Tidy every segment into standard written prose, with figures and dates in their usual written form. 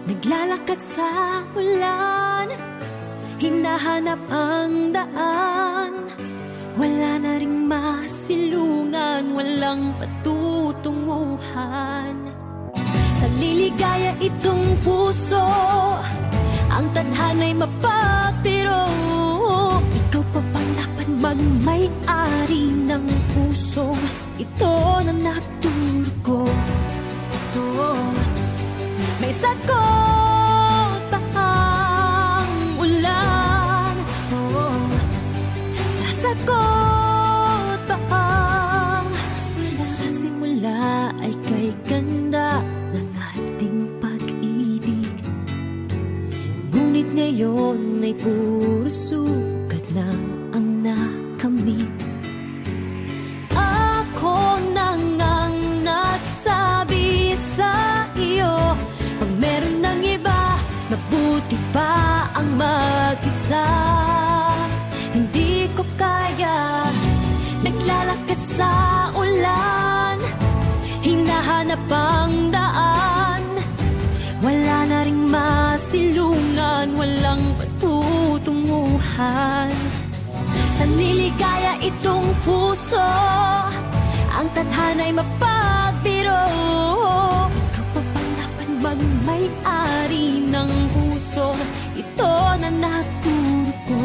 Naglalakad sa ulan, hinahanap ang daan. Wala na ring masilungan, walang patutunguhan. Sa liligaya itong puso, ang tadhana'y mapagpiro. Ikaw pa bang dapat magmay-ari ng pusong ito na nagdurugo? May sagot pa ang ulan, sasagot pa ang sa simula ay kay ganda ng ating pag-ibig. Ngunit ngayon ay puro sugat na ang nakamit. Ako nang ang nagsabi sa iyo, pag meron ng iba, mabuti pa ang mag-isa. Hindi ko kaya, naglalakad sa ulan, hinahanap ang daan. Wala na ring masilungan, walang patutunguhan. Sa niligaya itong puso, ang tadhana'y mapagbiro. Ikaw pa bang dapat magmay-ari ng puso ito na nagdurugo?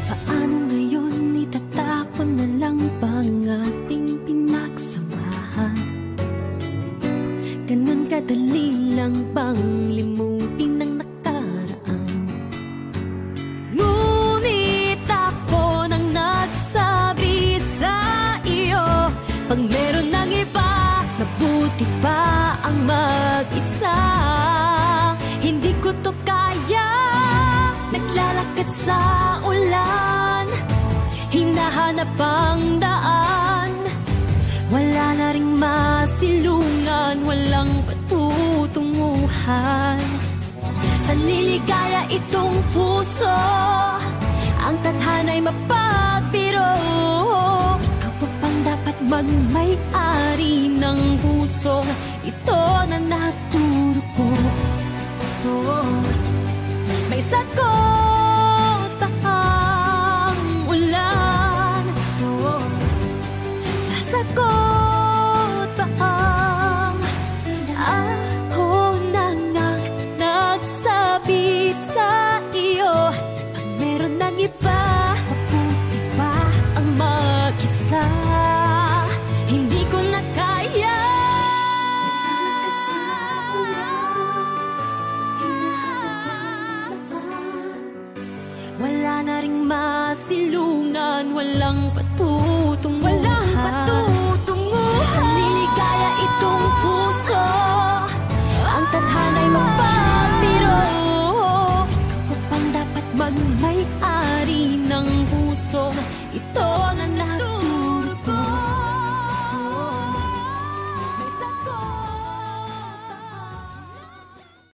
Paano ngayon itatapon na lang bang ating pinagsamahan? Ganun kadali lang bang limutin ang nakaraan? Ngunit ako nang nagsabi sa iyo, pag meron ng iba, mabuti pa ang mag-isa. Hindi ko to kaya, naglalakad sa ulan, hinahanap ang daan. Wala na ring masilungan, walang patutunguhan. Sa niligaya itong puso, ang tadhana'y mapagbiro. Ikaw pa bang dapat magmay-ari ng puso ito na nagdurugo? May sagot pa ang ulan, sasagot pa ang ako nang nagsabi sa iyo, pag meron ng iba, mabuti pa ang mag-isa. Hindi ko na kaya, naglalakad sa ulan, wala na ring masilungan, walang patutunguhan. Sa niligaya itong puso, ang tadhana'y mapagbiro. Ikaw pa bang dapat magmay-ari ng puso ito na